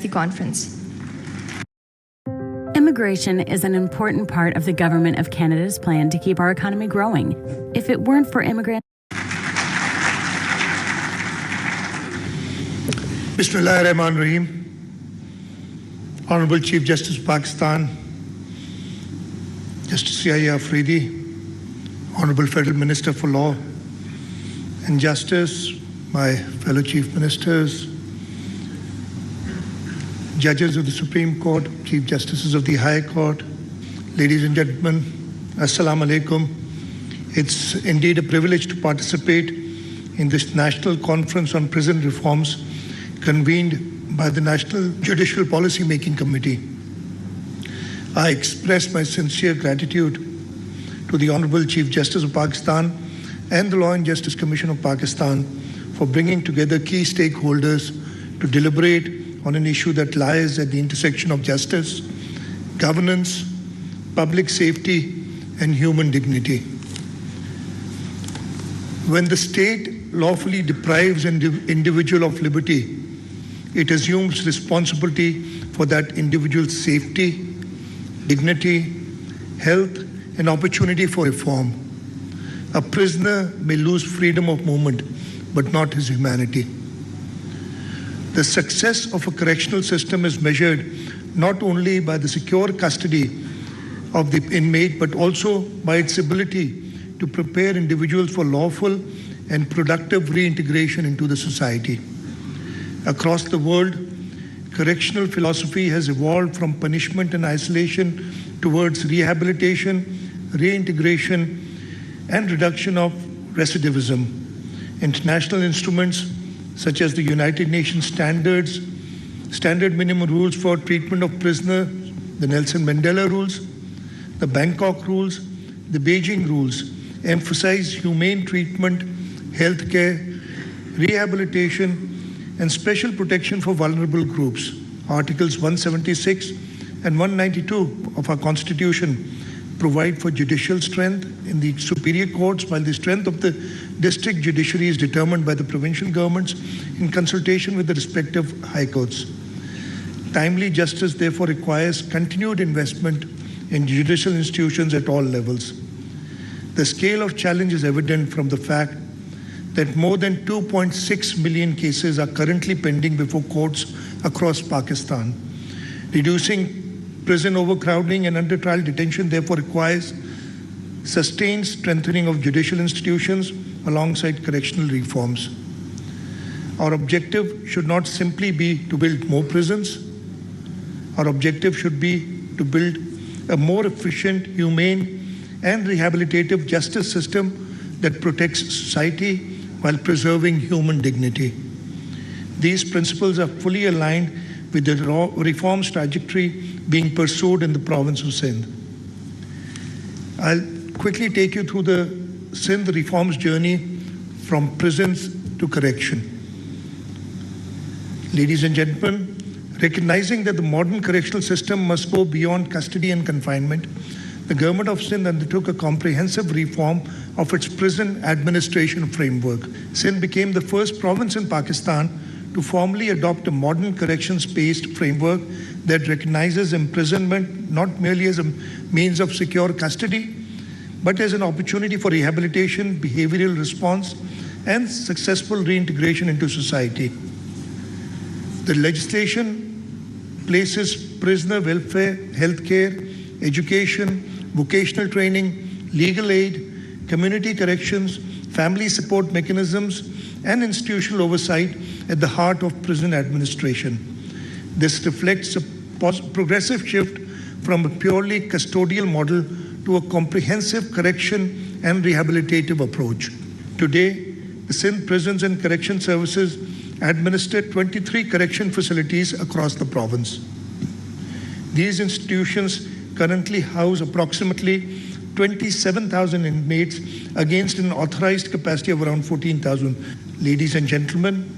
the conference. Immigration is an important part of the Government of Canada's plan to keep our economy growing. If it weren't for immigrants... Bismillahirrahmanirrahim. Honorable Chief Justice of Pakistan, Justice Syed Afridi, Honorable Federal Minister for Law and Justice, my fellow Chief Ministers, Judges of the Supreme Court, Chief Justices of the High Court, ladies and gentlemen, Assalamu alaikum. It's indeed a privilege to participate in this National Conference on Prison Reforms convened by the National Judicial Policy Making Committee. I express my sincere gratitude to the Honorable Chief Justice of Pakistan and the Law and Justice Commission of Pakistan for bringing together key stakeholders to deliberate on an issue that lies at the intersection of justice, governance, public safety, and human dignity. When the state lawfully deprives an individual of liberty, it assumes responsibility for that individual's safety, dignity, health, and opportunity for reform. A prisoner may lose freedom of movement, but not his humanity. The success of a correctional system is measured not only by the secure custody of the inmate, but also by its ability to prepare individuals for lawful and productive reintegration into the society. Across the world, correctional philosophy has evolved from punishment and isolation towards rehabilitation, reintegration, and reduction of recidivism. International instruments such as the United Nations Standard Minimum Rules for Treatment of Prisoners, the Nelson Mandela Rules, the Bangkok Rules, the Beijing Rules, emphasize humane treatment, healthcare, rehabilitation, and special protection for vulnerable groups. Articles 176 and 192 of our Constitution provide for judicial strength in the superior courts, while the strength of the district judiciary is determined by the provincial governments in consultation with the respective high courts. Timely justice therefore requires continued investment in judicial institutions at all levels. The scale of challenge is evident from the fact that more than 2.6 million cases are currently pending before courts across Pakistan. Reducing prison overcrowding and under-trial detention therefore requires sustained strengthening of judicial institutions alongside correctional reforms. Our objective should not simply be to build more prisons. Our objective should be to build a more efficient, humane, and rehabilitative justice system that protects society while preserving human dignity. These principles are fully aligned with the reforms trajectory being pursued in the province of Sindh. I'll quickly take you through the Sindh reforms journey from prisons to correction. Ladies and gentlemen, recognizing that the modern correctional system must go beyond custody and confinement, the government of Sindh undertook a comprehensive reform of its prison administration framework. Sindh became the first province in Pakistan to formally adopt a modern corrections-based framework that recognizes imprisonment not merely as a means of secure custody, but as an opportunity for rehabilitation, behavioral response, and successful reintegration into society. The legislation places prisoner welfare, healthcare, education, vocational training, legal aid, community corrections, family support mechanisms, and institutional oversight at the heart of prison administration. This reflects a progressive shift from a purely custodial model to a comprehensive correction and rehabilitative approach. Today, the Sindh Prisons and Correction Services administer 23 correction facilities across the province. These institutions currently house approximately 27,000 inmates against an authorized capacity of around 14,000. Ladies and gentlemen,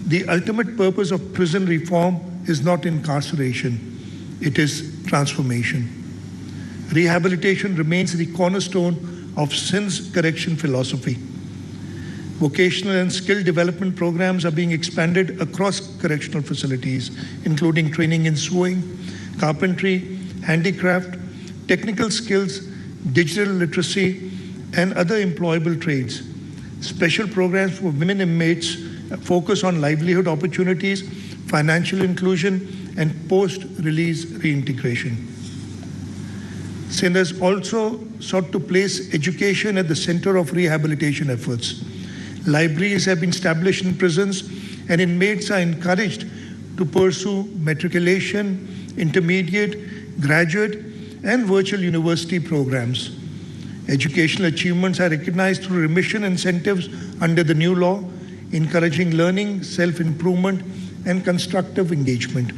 the ultimate purpose of prison reform is not incarceration, it is transformation. Rehabilitation remains the cornerstone of Sindh's correction philosophy. Vocational and skill development programs are being expanded across correctional facilities, including training in sewing, carpentry, handicraft, technical skills, digital literacy, and other employable trades. Special programs for women inmates focus on livelihood opportunities, financial inclusion, and post-release reintegration. Sindh has also sought to place education at the center of rehabilitation efforts. Libraries have been established in prisons, and inmates are encouraged to pursue matriculation, intermediate, graduate, and virtual university programs. Educational achievements are recognized through remission incentives under the new law, encouraging learning, self-improvement, and constructive engagement.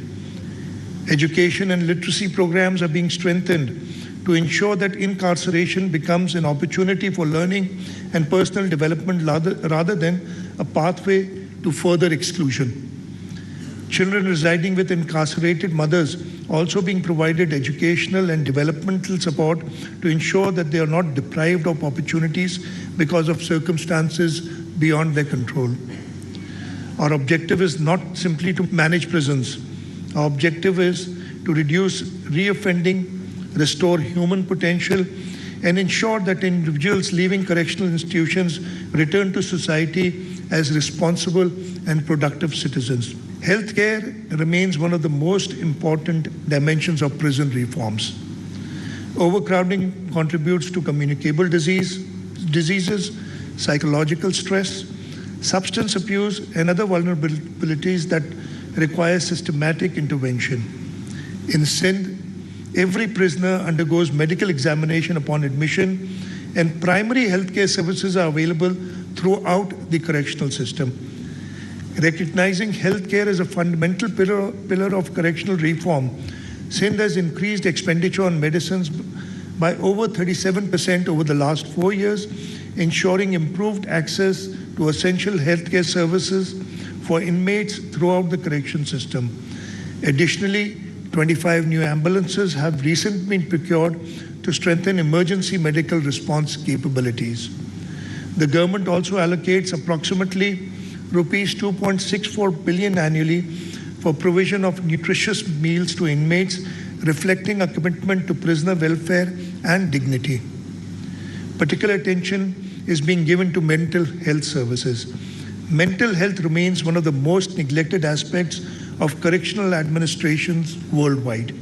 Education and literacy programs are being strengthened to ensure that incarceration becomes an opportunity for learning and personal development rather than a pathway to further exclusion. Children residing with incarcerated mothers also being provided educational and developmental support to ensure that they are not deprived of opportunities because of circumstances beyond their control. Our objective is not simply to manage prisons. Our objective is to reduce reoffending, restore human potential, and ensure that individuals leaving correctional institutions return to society as responsible and productive citizens. Healthcare remains one of the most important dimensions of prison reforms. Overcrowding contributes to communicable diseases, psychological stress, substance abuse, and other vulnerabilities that require systematic intervention. In Sindh, every prisoner undergoes medical examination upon admission, and primary healthcare services are available throughout the correctional system. Recognizing healthcare as a fundamental pillar of correctional reform, Sindh has increased expenditure on medicines by over 37% over the last 4 years, ensuring improved access to essential healthcare services for inmates throughout the correction system. Additionally, 25 new ambulances have recently been procured to strengthen emergency medical response capabilities. The government also allocates approximately rupees 2.64 billion annually for provision of nutritious meals to inmates, reflecting a commitment to prisoner welfare and dignity. Particular attention is being given to mental health services. Mental health remains one of the most neglected aspects of correctional administrations worldwide.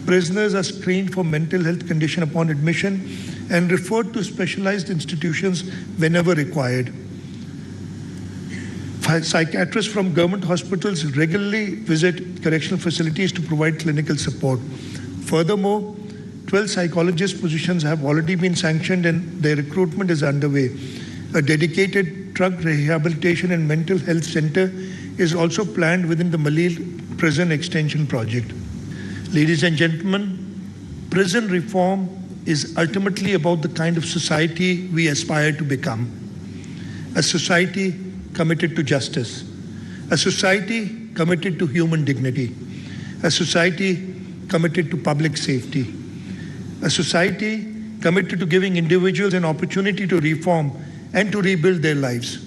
Prisoners are screened for mental health condition upon admission and referred to specialized institutions whenever required. Psychiatrists from government hospitals regularly visit correctional facilities to provide clinical support. Furthermore, 12 psychologist positions have already been sanctioned and their recruitment is underway. A dedicated drug rehabilitation and mental health center is also planned within the Malil Prison Extension Project. Ladies and gentlemen, prison reform is ultimately about the kind of society we aspire to become. A society committed to justice, a society committed to human dignity, a society committed to public safety, a society committed to giving individuals an opportunity to reform and to rebuild their lives.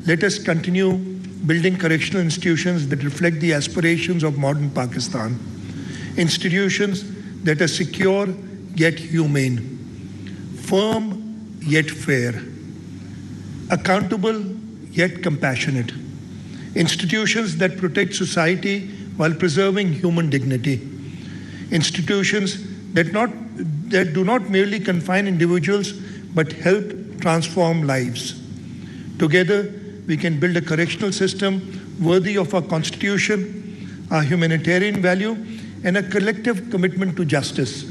Let us continue building correctional institutions that reflect the aspirations of modern Pakistan, institutions that are secure yet humane, firm yet fair, accountable yet compassionate, institutions that protect society while preserving human dignity, institutions that do not merely confine individuals but help transform lives. Together, we can build a correctional system worthy of our Constitution, our humanitarian value, and a collective commitment to justice.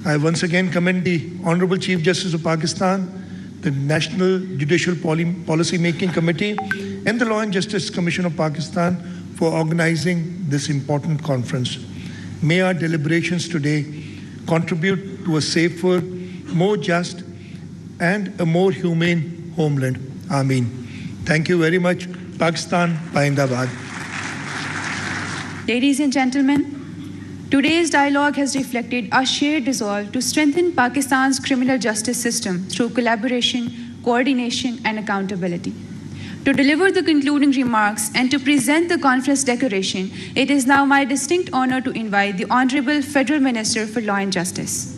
I once again commend the Honorable Chief Justice of Pakistan, the National Judicial Policy Making Committee, and the Law and Justice Commission of Pakistan for organizing this important conference. May our deliberations today contribute to a safer, more just, and a more humane homeland. Ameen. Thank you very much. Pakistan, Zindabad. Ladies and gentlemen, today's dialogue has reflected our shared resolve to strengthen Pakistan's criminal justice system through collaboration, coordination, and accountability. To deliver the concluding remarks and to present the conference declaration, it is now my distinct honor to invite the Honorable Federal Minister for Law and Justice.